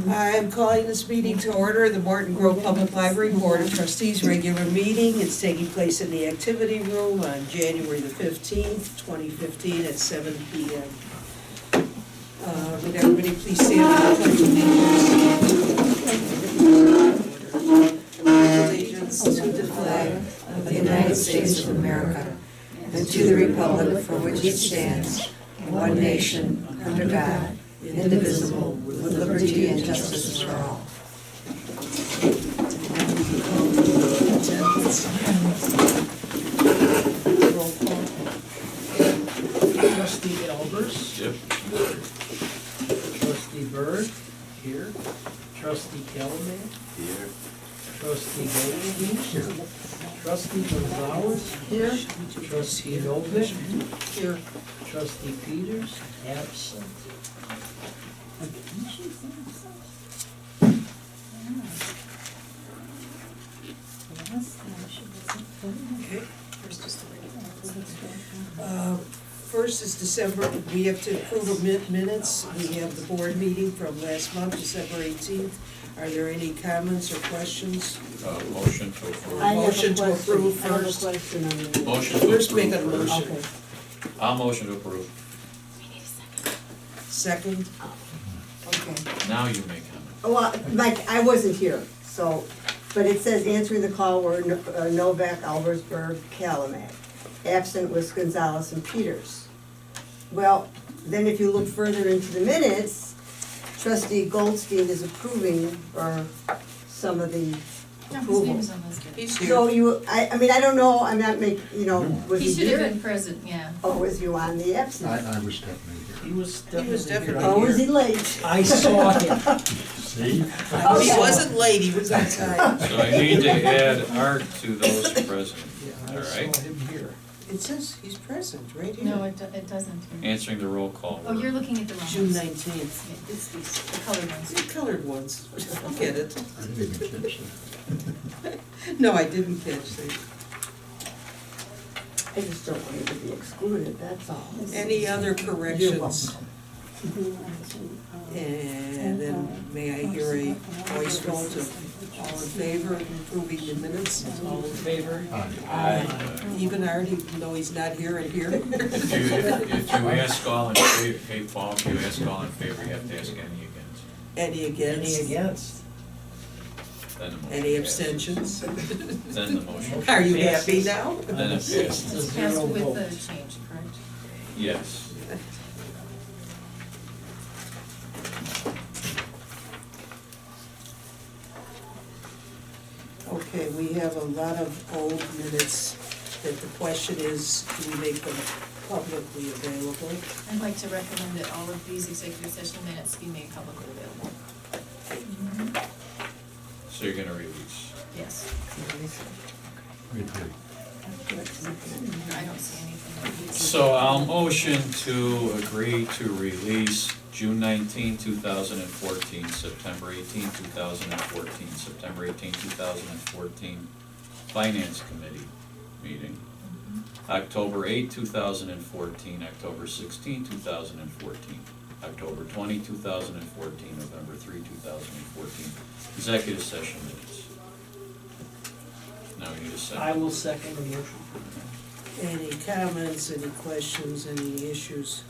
I'm calling this meeting to order, the Morton Grove Public Library Board of Trustees regular meeting. It's taking place in the activity room on January the 15th, 2015 at 7 p.m. Would everybody please stand for the pledge of allegiance to the flag of the United States of America and to the republic for which it stands, one nation, under God, indivisible, with liberty and justice for all. roll call. Trustee Elbers? Yep. Trustee Byrd? Here. Trustee Kellerman? Here. Trustee Goldstein? Trustee Gonzalez? Here. Trustee Novick? Here. Trustee Peters? Absent. First is December, we have to approve of minutes. We have the board meeting from last month, December 18th. Are there any comments or questions? Motion to approve. Motion to approve I have a first. question on the. Motion to First, make a approve. motion. Okay. I'll motion to approve. Second, Okay. Now you may comment. Well, Mike, I wasn't here, so, but it says answering the call were Novak, Alversberg, Calumet. Absent was Gonzalez and Peters. Well, then if you look further into the minutes, Trustee Goldstein is approving for some of the No, his approval. name is on this. he's here. So you, I mean, I don't know, I'm not was He he should have here? been present, yeah. Or was you on the absent? I was definitely He was definitely definitely here. Or was he late? I saw him. here. See? Oh, he wasn't late, he was on time. So I need to add Art to those present. Yeah, I All saw right. him here. It says he's present, right here. No, it doesn't. Answering the roll call. Oh, you're looking at the wrong June ones. 19th. Yeah, it's these, the colored ones. The colored ones, I'll get it. I didn't even catch that. No, I didn't catch that. I just don't want him to be excluded, that's all. Any other You're corrections? welcome. And then may I hear a voice vote of all in favor of approving the minutes? All in favor? Even Art, even though he's not here and here? If you ask all in favor, hey Paul, if you ask all in favor, you have to ask any against. Any against? Any against? Then the motion Any passes. abstentions? Then the motion. Are you happy now? Then it It's passes. a It's passed zero with vote. the change, correct? Yes. Okay, we have a lot of old minutes that the question is, do we make them publicly available? I'd like to recommend that all of these executive session minutes be made publicly available. So you're gonna release. Yes. We did. I don't see anything. So I'll motion to agree to release June 19, 2014, September 18, 2014, September 18, 2014 Finance Committee meeting, October 8, 2014, October 16, 2014, October 20, 2014, November 3, 2014 executive session minutes. Now we need a second. I will second the motion. Any comments, any questions, any issues?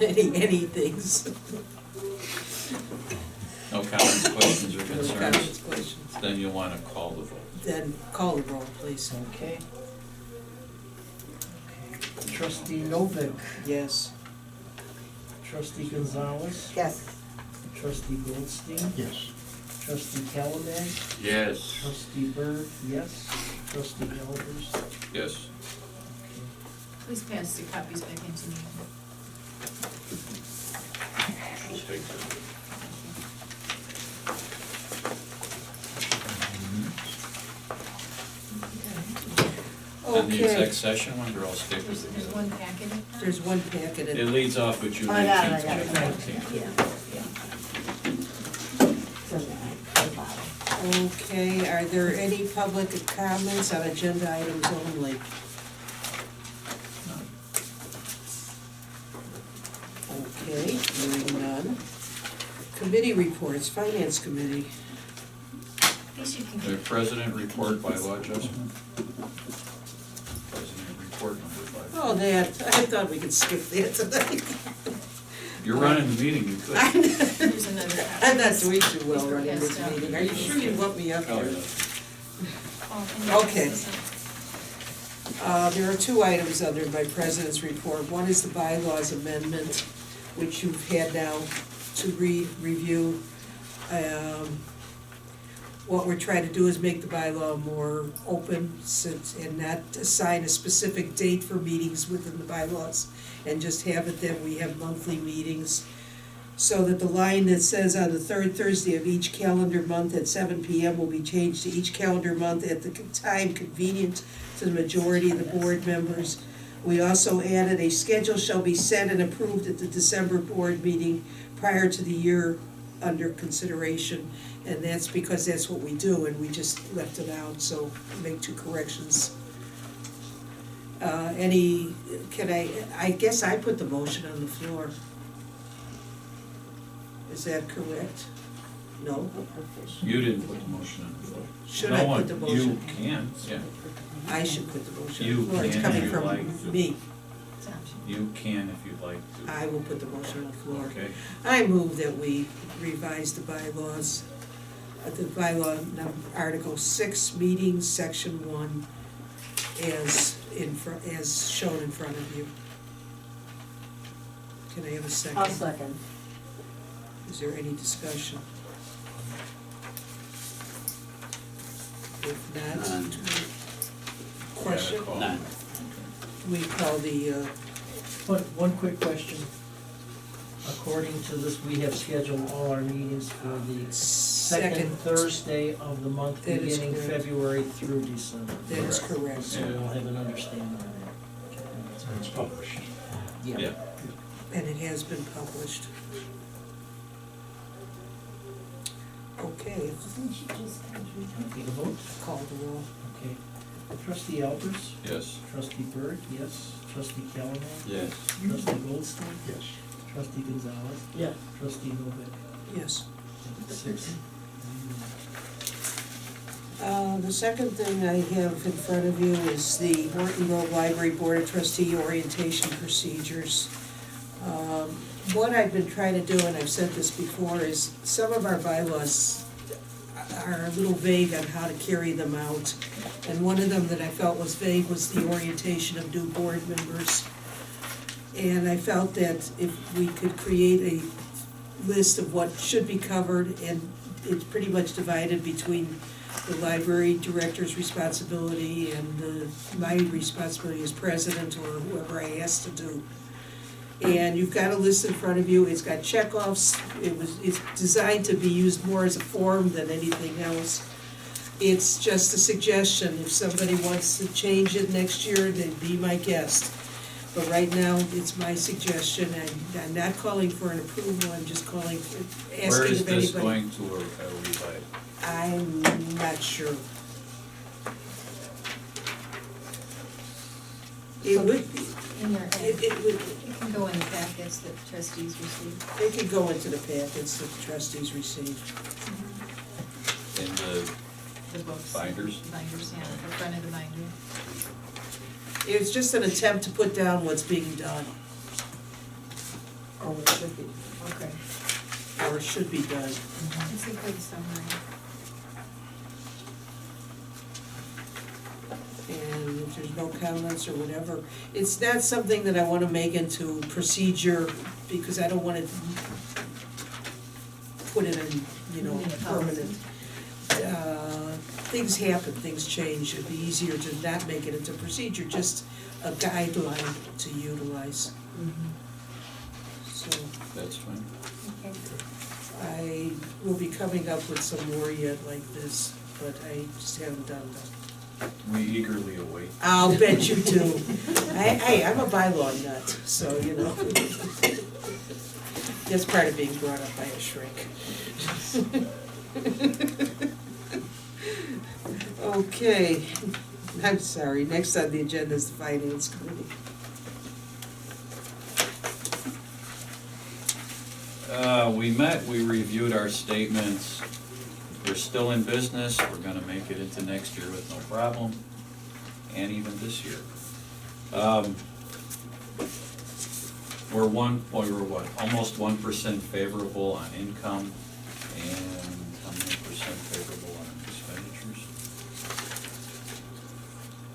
Anythings? No comments, questions, or No concerns? comments, questions? Then you'll want to call the vote. Then call the roll, please. Okay. Trustee Novick, Yes. trustee Gonzalez, Yes. trustee Goldstein, Yes. trustee Callahan, Yes. trustee Byrd, yes, trustee Elbers. Yes. Please pass the copies back into me. Just take the- And the exec Okay, session one, they're all stapled There's together. one packet in there. there's one packet It in. leads off with June I got it, 19, I got it. 2014. Okay, are there any public comments on agenda items only? Okay, hearing none. Committee reports, Finance Committee. These you can The get. president report by law adjustment. President report number 5. Oh, that, I thought we could skip that tonight. You're running the meeting, you could. Here's another copy. I'm not doing too well These were running this passed out. meeting. Are you sure you want me up Oh, here? yeah. Oh, and yours Okay. is, There are two items under my president's report. One is the bylaws amendment, which you've had now to review. What we're trying to do is make the bylaw more open and not assign a specific date for meetings within the bylaws, and just have it that we have monthly meetings. So that the line that says on the third Thursday of each calendar month at 7 PM will be changed to each calendar month at the time convenient to the majority of the board members. We also added a schedule shall be set and approved at the December board meeting prior to the year under consideration. And that's because that's what we do, and we just left it out, so make two corrections. I guess I put the motion on the floor. Is that correct? No? You didn't put the motion on the floor. Should No I one- put the motion? You can, yeah. I should put the motion on You the floor. It's can coming if you like from to. me. it's an option. You can if you'd like to. I will put the motion on the floor. Okay. I move that we revise the bylaws, the bylaw Article 6, meetings, Section 1, as shown in front of you. Can I have a second? I'll second. Is there any discussion? If not, None. question? Call. None. We call the, One quick question. According to this, we have scheduled all our meetings for the second second, Thursday of the month, That is beginning correct. February through December. that is correct. So we'll have an understanding of that. So it's published. Yeah. And it has been published. Okay, Take a vote? call the roll. Okay. Trustee Alpers? Yes. Trustee Berg, yes. Trustee Callahan? Yes. Trustee Goldstein? Yes. Trustee Gonzalez? Yeah. Trustee Novak? Yes. 6. The second thing I have in front of you is the Morton Grove Library Board of Trustee orientation procedures. What I've been trying to do, and I've said this before, is some of our bylaws are a little vague on how to carry them out. And one of them that I felt was vague was the orientation of new board members. And I felt that if we could create a list of what should be covered, and it's pretty much divided between the library director's responsibility and my responsibility as president or whoever I asked to do. And you've got a list in front of you, it's got checkoffs, it's designed to be used more as a form than anything else. It's just a suggestion, if somebody wants to change it next year, then be my guest. But right now, it's my suggestion, and I'm not calling for an approval, I'm just calling, asking Where is if this anybody. going to reside? I'm not sure. It would be, In your, it would, it can go in the packets that trustees receive. it could go into the packets that the trustees receive. In the The books. binders? Binders, yeah, the front of the binder. It's just an attempt to put down what's being done, Oh, it should be, okay. or should be done. It's a good summary. And if there's no comments or whatever, it's not something that I wanna make into procedure, because I don't wanna put it in, permanent. Things happen, things change, it'd be easier to not make it into procedure, just a guideline to utilize. So That's fine. Okay. I will be coming up with some more yet like this, but I just haven't done that. We eagerly await. I'll bet you do. I'm a bylaw nut, so, that's part of being brought up by a shrink. Okay, I'm sorry, next on the agenda is the Finance Committee. We met, we reviewed our statements. We're still in business, we're gonna make it into next year with no problem, and even this year. We're almost 1% favorable on income, and how many percent favorable on expenditures?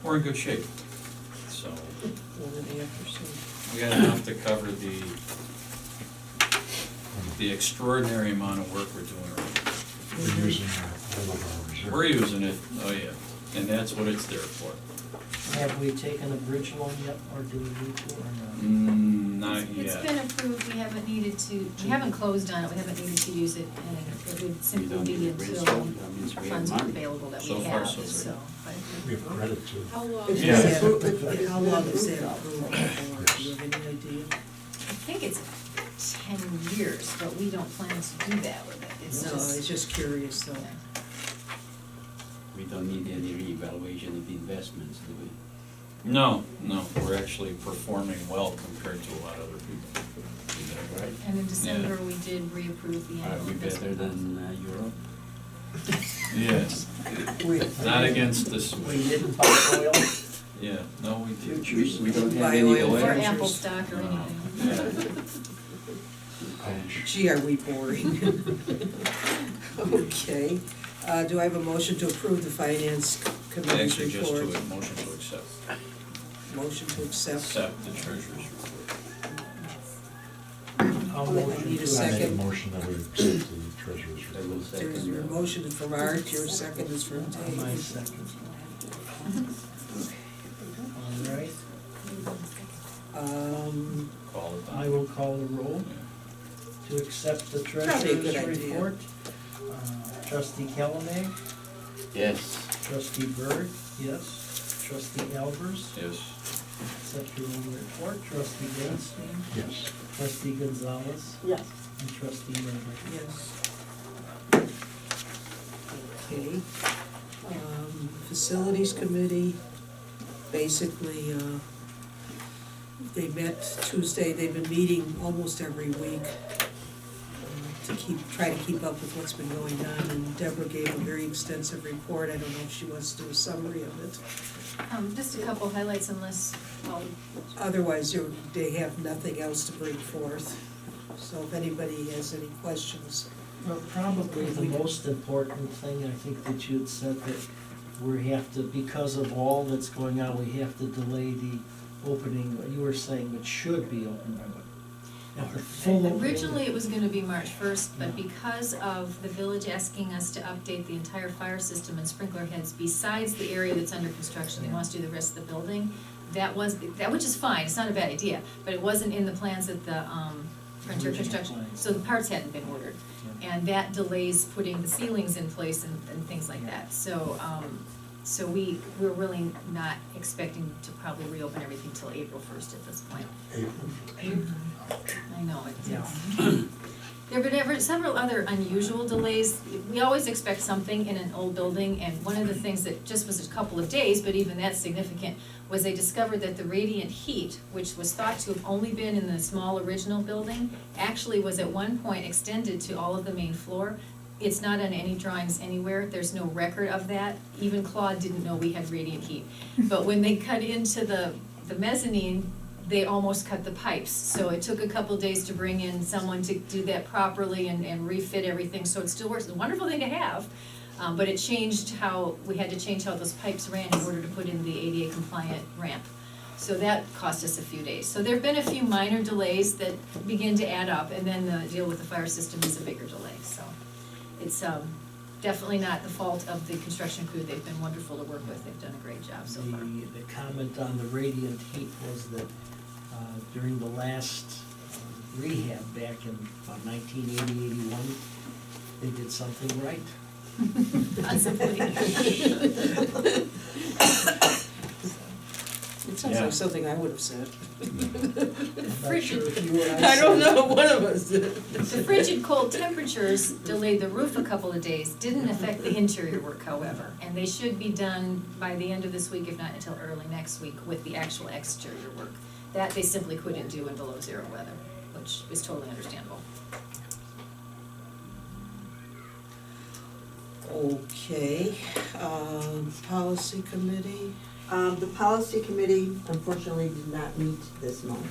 We're in good shape, so 1.5%. we got enough to cover the extraordinary amount of work we're doing right now. We're using all of our reserves. We're using it, oh yeah, and that's what it's there for. Have we taken a bridge loan yet, or do we need to, or not? Not It's yet. been approved, we haven't needed to, we haven't closed on it, we haven't needed to use it, and it would simply be until funds are available that So we far, have, so good. so. but- We have credit to. How long If is Yeah. that, how long is that approved for? Do you have any idea? I think it's 10 years, but we don't plan to do that with it, it's No, I was just. just curious though. Yeah. We don't need any reevaluation of the investments, do we? No, we're actually performing well compared to a lot of other people. Is that right? And in December, we did reapprove the Are annual we investment. better than Europe? Yes, We- not against this, We didn't buy oil. yeah, no, we did. Futures, we don't have Buy any oil Or futures. Apple stock or anything. Gee, are we boring? Okay, do I have a motion to approve the finance committee's Actually, just report? to, motion to accept, Motion to accept. accept the treasurer's report. I'll I motion need a to- I make a second. motion that we accept the treasurer's I will report. There's second your that. motion is from Art, your second is from My Dave. second. All right, Call it I done. will call the roll Yeah. to accept the Probably a good treasurer's idea. report. Trustee Kellerman, Yes. trustee Byrd, yes. Trustee Albers, Yes, accept your own report. Trustee Greenstein, Yes. trustee Gonzalez, Yes. and trustee Miller. Yes. Okay, facilities committee, basically, they met Tuesday, they've been meeting almost every week to try to keep up with what's been going on, and Deborah gave a very extensive report, I don't know if she wants to do a summary of it. Just a couple highlights unless, Otherwise, they have nothing else to bring forth, so if anybody has any questions. Well, probably the most important thing, I think that you had said that we have to, because of all that's going on, we have to delay the opening, you were saying it should be open by what? At the full opening? originally it was gonna be March 1st, but because of the village asking us to update the entire fire system and sprinkler heads besides the area that's under construction, they want us to do the rest of the building, which is fine, it's not a bad idea, but it wasn't in the plans that the, Frontier Original Construction, plans. so the parts hadn't been ordered. Yeah. And that delays putting the ceilings in place and things like that, so, we're really not expecting to probably reopen everything till April 1st at this point. April. I know, Yeah. there have been several other unusual delays. We always expect something in an old building, and one of the things that just was a couple of days, but even that's significant, was they discovered that the radiant heat, which was thought to have only been in the small original building, actually was at one point extended to all of the main floor. It's not on any drawings anywhere, there's no record of that. Even Claude didn't know we had radiant heat. But when they cut into the mezzanine, they almost cut the pipes. So it took a couple days to bring in someone to do that properly and refit everything, so it still works. It's a wonderful thing to have, but it changed we had to change how those pipes ran in order to put in the ADA compliant ramp. So that cost us a few days. So there've been a few minor delays that begin to add up, and then the deal with the fire system is a bigger delay, so. It's definitely not the fault of the construction crew, they've been wonderful to work with, they've done a great job so far. The comment on the radiant heat was that during the last rehab back in about 1980, 81, they did something right. Possibly. It sounds Yeah. like something I would have said. I'm not sure if you or I don't said- know, one of us did. The frigid cold temperatures delayed the roof a couple of days, didn't affect the interior work, however. And they should be done by the end of this week, if not until early next week, with the actual exterior work. That they simply couldn't do in below zero weather, which is totally understandable. Okay, policy committee, The policy committee unfortunately did not meet this month,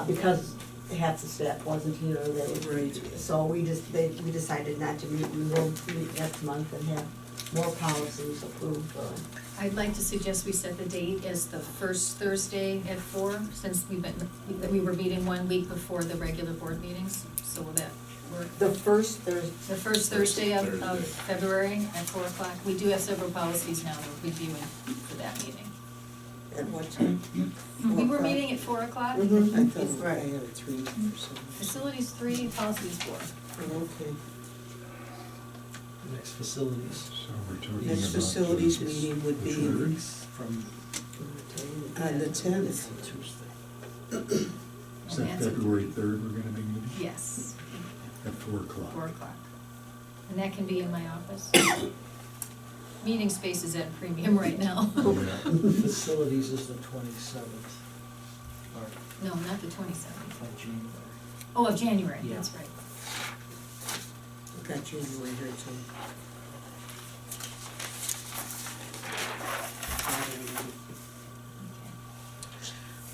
because half the staff wasn't here, they were. Right. So we decided not to meet, we will meet next month and have more policies approved, I'd like to suggest we set the date as the first Thursday at 4, since we were meeting 1 week before the regular board meetings, so will that work? the first Thursday. The first Thursday of Thursday. February at 4 o'clock. We do have several policies now we're reviewing for that meeting. at what time? We were meeting at 4 o'clock. Mhm. I thought I Right. had it 3 or something. Facilities 3, policies 4. Okay, So we're talking about. next facilities meeting would be Sure. From on the 10th. Tuesday. Is that February 3rd we're gonna be meeting? Yes, At 4 o'clock? 4 o'clock. And that can be in my office. Meeting space is at premium right now. Yeah. Facilities is the 27th, or No, not the 27th. by January. Oh, of January, Yeah. that's right. I've got January here too.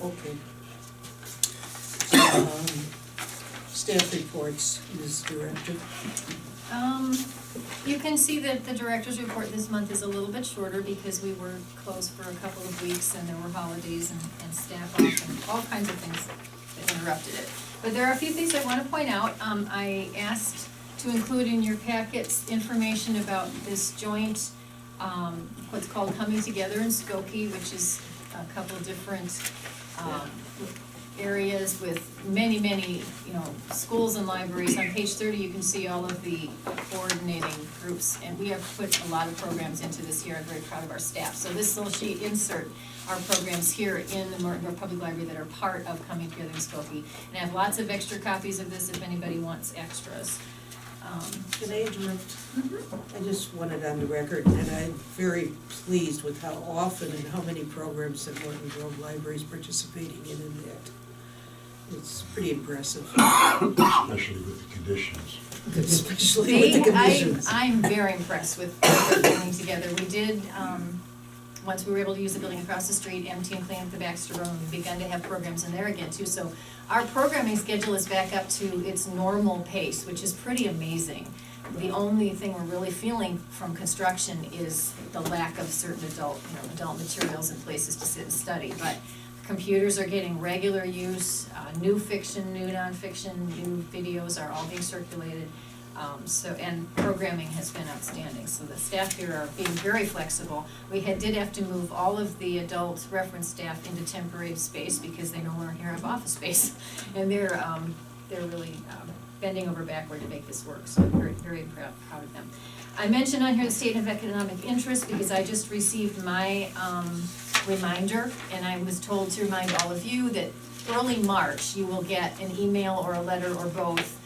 Okay. Staff reports, Ms. Director. You can see that the director's report this month is a little bit shorter because we were closed for a couple of weeks and there were holidays and staff off and all kinds of things that interrupted it. But there are a few things I want to point out. I asked to include in your packets information about this joint, what's called Coming Together in Skokie, which is a couple of different, areas with many, schools and libraries. On page 30, you can see all of the coordinating groups, and we have put a lot of programs into this year. I'm very proud of our staff. So this little sheet insert our programs here in the Martinborough Public Library that are part of Coming Together in Skokie. And I have lots of extra copies of this if anybody wants extras. Can I interrupt? I just wanted on the record, and I'm very pleased with how often and how many programs that Morton Grove Library is participating in that. It's pretty impressive, Especially with the conditions. especially with the conditions. I'm very impressed with what they're putting together. We did, once we were able to use the building across the street, empty and clean up the Baxter Room, we've begun to have programs in there again too. So our programming schedule is back up to its normal pace, which is pretty amazing. The only thing we're really feeling from construction is the lack of certain adult materials and places to sit and study. But computers are getting regular use, new fiction, new nonfiction, new videos are all being circulated. And programming has been outstanding, so the staff here are being very flexible. We did have to move all of the adult reference staff into temporary space because they no longer here have office space. And they're really bending over backward to make this work, so I'm very, very proud of them. I mentioned on here the statement of economic interest because I just received my reminder, and I was told to remind all of you that early March, you will get an email or a letter or both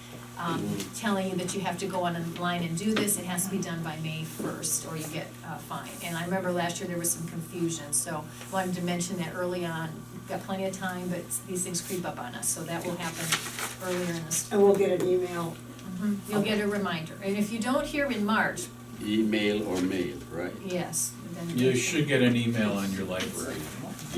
telling you that you have to go online and do this. It has to be done by May 1st or you get fined. And I remember last year there was some confusion, so wanted to mention that early on. We've got plenty of time, but these things creep up on us, so that will happen earlier in the And we'll get an email. You'll get a reminder. And if you don't hear in March, Email or mail, right? yes, then. You should get an email on your library.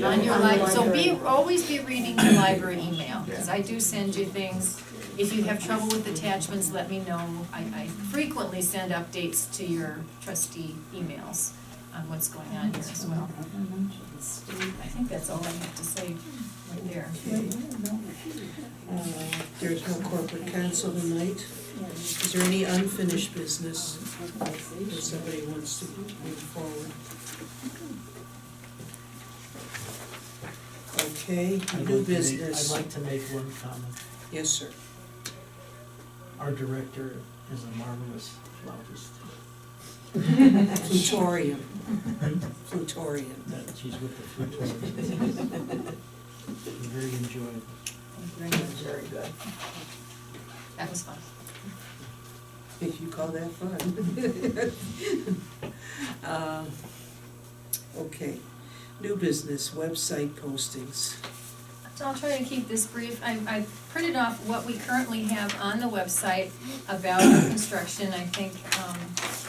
On your Yeah. so always be reading your library email, because I do send you things. If you have trouble with attachments, let me know. I frequently send updates to your trustee emails on what's going on here as well. I think that's all I have to say right there. There's no corporate council tonight. Is there any unfinished business if somebody wants to move forward? Okay, new business. I'd like to make one comment. Yes, sir. Our director is a marvelous flautist. Flutorium. Flutorium. She's with the flutorium. Very enjoyable. Thank you very much. Very good. That was fun. If you call that fun. Okay, new business, website postings. So I'll try to keep this brief. I printed off what we currently have on the website about construction. I think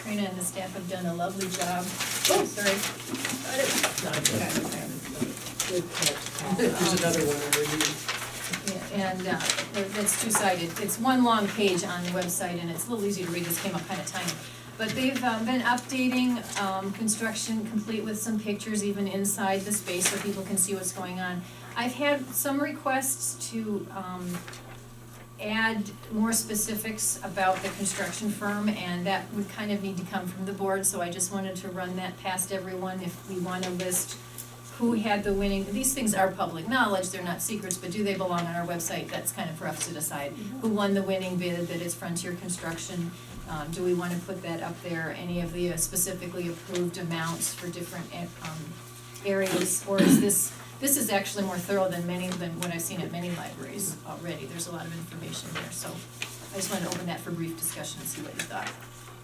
Karina and the staff have done a lovely job. Oh, sorry. Good catch. There's another one over here. Yeah, and that's two-sided. It's one long page on the website, and it's a little easy to read. This came up kind of tiny. But they've been updating construction complete with some pictures even inside the space so people can see what's going on. I've had some requests to add more specifics about the construction firm, and that would kind of need to come from the board, so I just wanted to run that past everyone. If we want to list who had the winning, these things are public knowledge, they're not secrets, but do they belong on our website? That's kind of for us to decide. Who won the winning bid, that is Frontier Construction? Do we want to put that up there? Any of the specifically approved amounts for different areas? Or is this is actually more thorough than what I've seen at many libraries already. There's a lot of information there, so I just wanted to open that for brief discussion and see what you thought.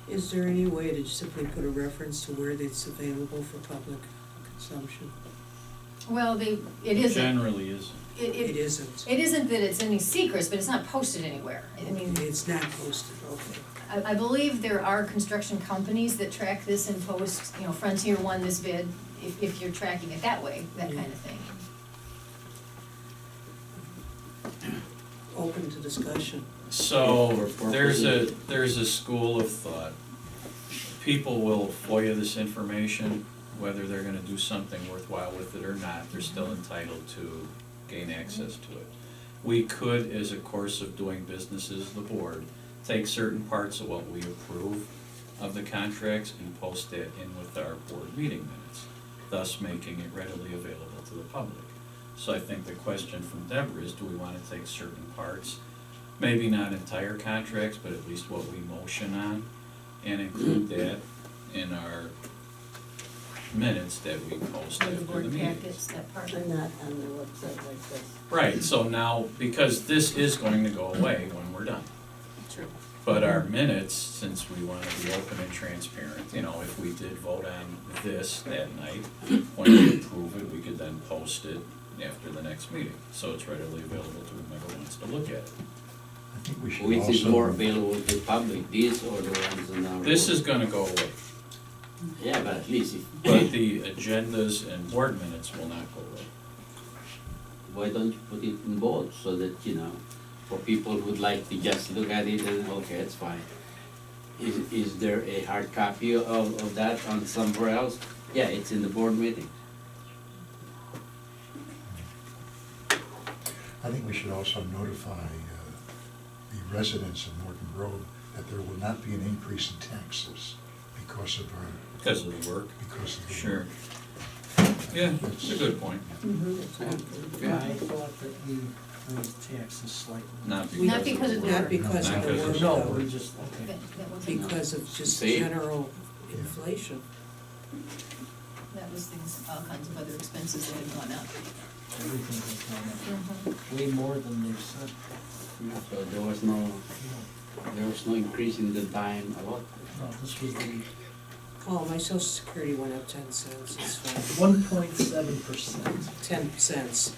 Is there any way to simply put a reference to where it's available for public consumption? Well, it isn't. Generally isn't. It isn't. It isn't that it's any secrets, but it's not posted anywhere. I mean, It's not posted, okay. I believe there are construction companies that track this and post, Frontier won this bid, if you're tracking it that way, that kind of thing. Open to discussion. So, there's a school of thought. People will FOIA this information, whether they're gonna do something worthwhile with it or not, they're still entitled to gain access to it. We could, as a course of doing business as the board, take certain parts of what we approve of the contracts and post that in with our board meeting minutes, thus making it readily available to the public. So I think the question from Deborah is, do we wanna take certain parts, maybe not entire contracts, but at least what we motion on, and include that in our minutes that we post Or the after the board meeting. packets, that part. They're not on the website like this. Right, so now, because this is going to go away when we're done. True. But our minutes, since we want to be open and transparent, if we did vote on this that night, when we approve it, we could then post it after the next meeting. So it's readily available to whomever wants to look at it. I think we should Which is also- more available to public, these or the ones in our. This is gonna go away, Yeah, but at least but the agendas and board minutes will not go away. why don't you put it in both, so that, for people who'd like to just look at it and, okay, it's fine. Is there a hard copy of that on somewhere else? Yeah, it's in the board meeting. I think we should also notify the residents of Morton Grove that there will not be an increase in taxes because of Because of the work. the. Sure. Yeah, it's a good point. I thought that we raised taxes slightly. Not Not because of the because work. of the Not because Not of the because work, of- No, though. we just, okay. That wasn't, Because of just Same. general inflation. that was things, all kinds of other expenses that had gone up. Everything has gone Mhm. up, way more than they've said. So there was no increase in the dime a lot. No, this was the Oh, my social security went up 10 cents, it's fine. 1.7%. 10 cents.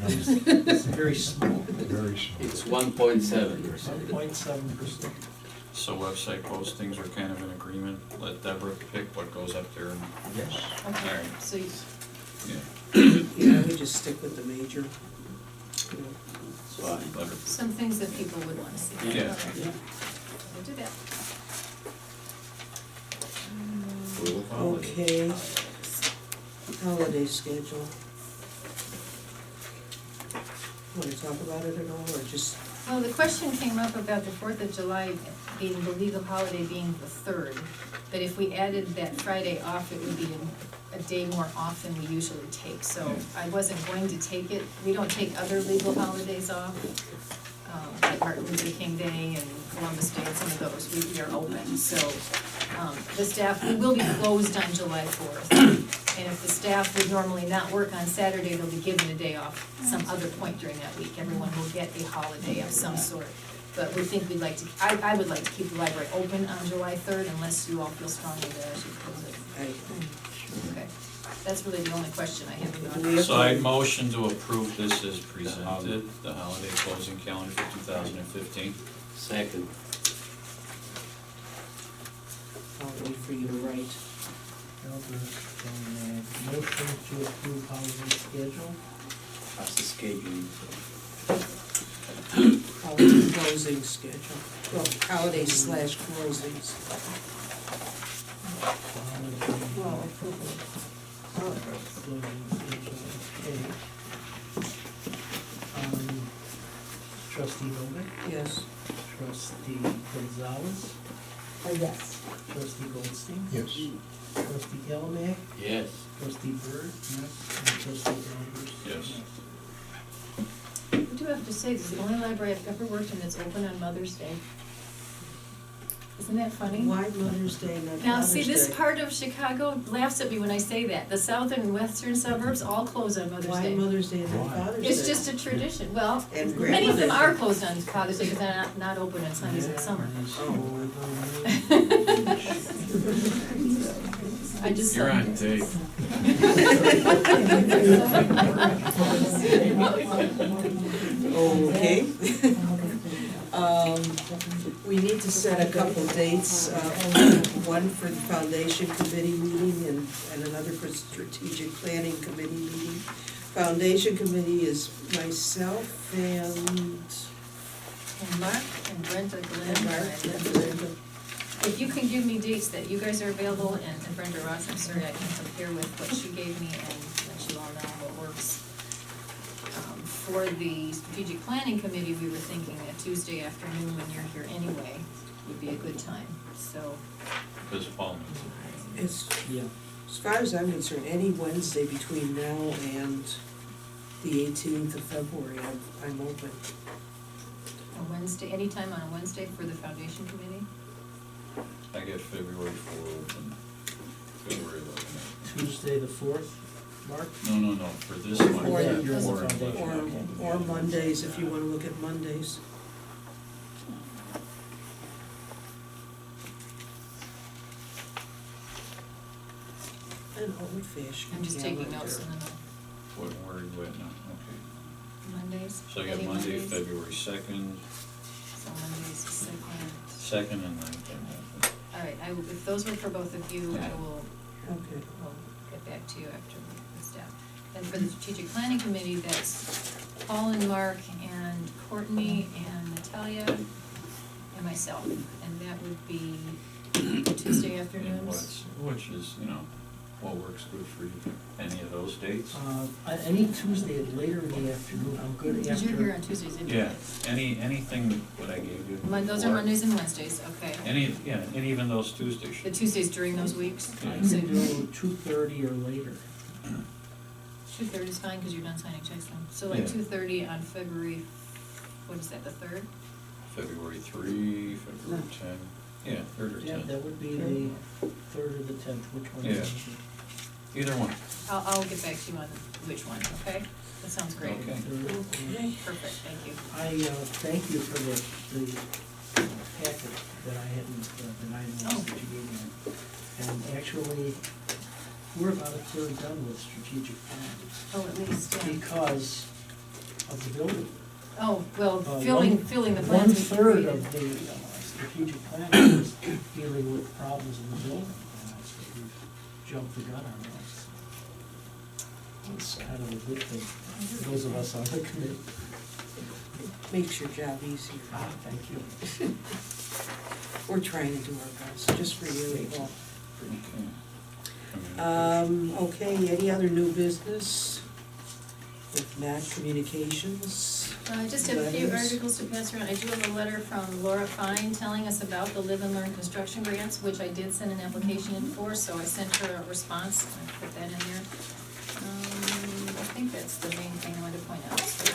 It's very small, Very small. It's 1.7%. 1.7%. So website postings are kind of an agreement, let Deborah pick what goes up there and, Yes. Okay, Alright. so you, yeah, Yeah, we just stick with the major. You know. It's fine. let her. some things that people would want to see. Yeah. Okay. Yeah. We'll do that. Rule of holiday. Okay. Holiday schedule. Want to talk about it at all, or just, Well, the question came up about the 4th of July being the legal holiday being the 3rd, but if we added that Friday off, it would be a day more off than we usually take, so I wasn't going to take it. We don't take other legal holidays off, like Martin Luther King Day and Columbus Day and some of those, we are open, so, the staff, we will be closed on July 4th. And if the staff would normally not work on Saturday, they'll be given a day off some other point during that week. Everyone will get a holiday of some sort. But we think we'd like to, I would like to keep the library open on July 3rd unless you all feel strongly that I should close it. I, Okay. That's really the only question I have Do about we it. have So I to- motion to approve this as presented, the holiday closing calendar for 2015. Second. I'll wait for you to write. Albers, motion to approve holiday schedule. As the schedule. Holiday closing schedule, well, holiday slash closings. Holiday closing schedule, okay. Trustee Novick, Yes. trustee Gonzalez, Yes. trustee Goldstein, Yes. trustee Calamack, Yes. trustee Byrd, yes, and trustee Albers. Yes. I do have to say, this is the only library I've ever worked in that's open on Mother's Day. Isn't that funny? Why Mother's Day, not Now, Father's see, this Day? part of Chicago laughs at me when I say that. The southern and western suburbs all close on Mother's Why Day. Mother's Day and not Why? Father's Day? It's just a tradition. Well, And many of them grandmother's are Day. closed on Father's Day because they're not open on Sundays in the summer. I just. You're on tape. Okay. We need to set a couple dates, one for the foundation committee meeting and another for strategic planning committee meeting. Foundation committee is myself and And Mark and Brenda Glenn. and Mark and Brenda. If you can give me dates that you guys are available, and Brenda Ross, I'm sorry, I can compare with what she gave me and let you all know what works. For the strategic planning committee, we were thinking that Tuesday afternoon, when you're here anyway, would be a good time, so. Because Paul knows. Yeah, As far as I'm concerned, any Wednesday between now and the 18th of February, I'm open. A Wednesday, anytime on a Wednesday for the foundation committee? I get February 4 open, February 11. Tuesday the fourth, Mark? No, for this one. Or yeah, the- You're the or- foundation. Or Mondays, if you wanna look at Mondays. An old-fashioned I'm just taking notes calendar. and then Where are you at now? Okay. Mondays. So I got any Monday, Mondays? February 2nd, So Monday's the second. 2nd and 9th. All right, if those work for both of you, I will Okay. we'll get back to you after the staff. And for the strategic planning committee, that's Paul and Mark and Courtney and Natalia and myself. And that would be Tuesday And afternoons. which is, what works good for you? Any of those dates? Any Tuesday later in the afternoon, I'm good after. Because you're here on Tuesdays, isn't Yeah, anything that I gave you. Those are before. Mondays and Wednesdays, okay. And even those Tuesdays. The Tuesdays during those weeks? I Yeah. So can do 2:30 or later. 2:30 is fine, because you're done signing checks then. So like Yeah. 2:30 on February, what is that, the 3rd? February 3, February 10, yeah, 3rd or Yeah, 10th. that would be the 3rd or the 10th, which one? Yeah. is it? Either one. I'll get back to you on which one, okay? That sounds great. Okay. Okay. Perfect, thank you. I thank you for the packet that I hadn't, that I Oh. noticed that you gave me. And actually, we're about a third done with strategic plans Oh, at least, yeah. because of the building. Oh, well, Uh, filling the plans we 1/3 created. of the strategic plan is dealing with problems in the building. So we've jumped the gun on that. It's kind of a good thing for those of us on the committee. Makes your job easier. Thank you. We're trying to do our best, just for you, Paul. Okay. Okay, any other new business? If not, communications? I just have a few Letters. articles to pass around. I do have a letter from Laura Fine telling us about the Live and Learn construction grants, which I did send an application in for, so I sent her a response. I put that in there. I think that's the main thing I wanted to point out, so.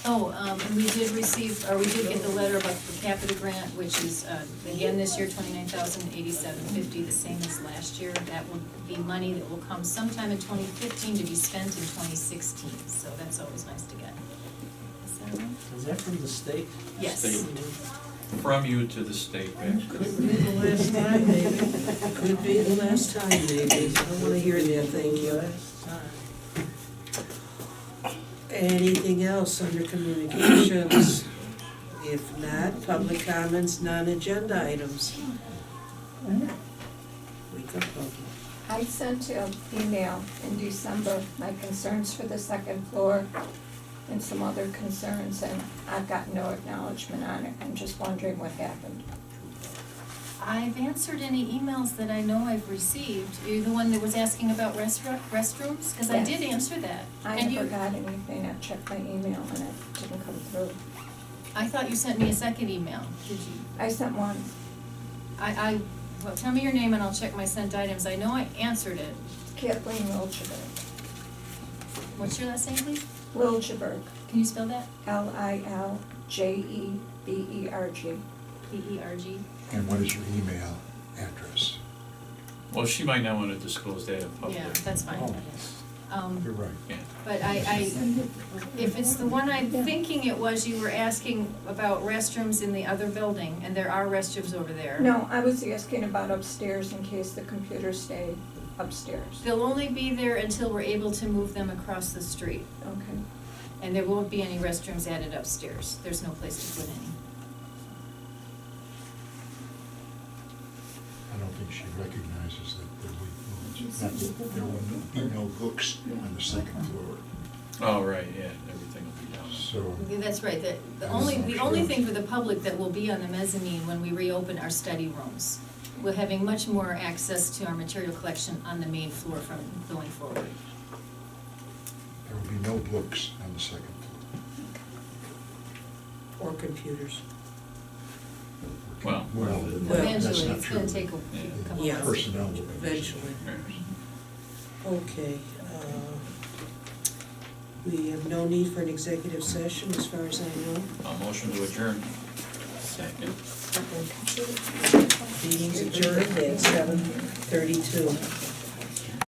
And we did get the letter about the per capita grant, which is, again, this year, $29,087.50, the same as last year. That will be money that will come sometime in 2015 to be spent in 2016, so that's always nice to get. Is that right? Is that from the state? Yes. State. from you to the state back. Could be the last time, maybe. Could be the last time, maybe. I don't wanna hear that, thank you. Anything else under communications? If not, public comments, non-agenda items. Wake up, public. I sent an email in December, my concerns for the second floor and some other concerns, and I've got no acknowledgement on it. I'm just wondering what happened. I've answered any emails that I know I've received. You're the one that was asking about restrooms? Because I did Yes. answer that. I And never you, got anything. I checked my email and it didn't come through. I thought you sent me a second email. Did you? I sent one, Well, tell me your name and I'll check my sent items. I know I answered it. Kathleen Liljeberg. What's your last name, please? Liljeberg, Can you spell that? Liljeberg. B-E-R-G? And what is your email address? Well, she might not wanna disclose that in public. Yeah, that's fine. Oh, You're right. Yeah. But if it's the one I'm thinking it was, you were asking about restrooms in the other building, and there are restrooms over there. No, I was asking about upstairs in case the computers stay upstairs. They'll only be there until we're able to move them across the street, Okay. and there won't be any restrooms added upstairs. There's no place to put any. I don't think she recognizes that there will be no books on the second floor. Oh, right, yeah, everything will be down. So, That's right, the only thing for the public that will be on the mezzanine when we reopen our study rooms. We're having much more access to our material collection on the main floor from going forward. there will be no books on the second floor. Or computers. Well, Well, that's Eventually, not it's true. gonna take a Yeah. couple Yeah. months. Personnel will be. Eventually. Right. Okay, we have no need for an executive session as far as I know. A motion to adjourn. Second. Meeting's adjourned at 7:32.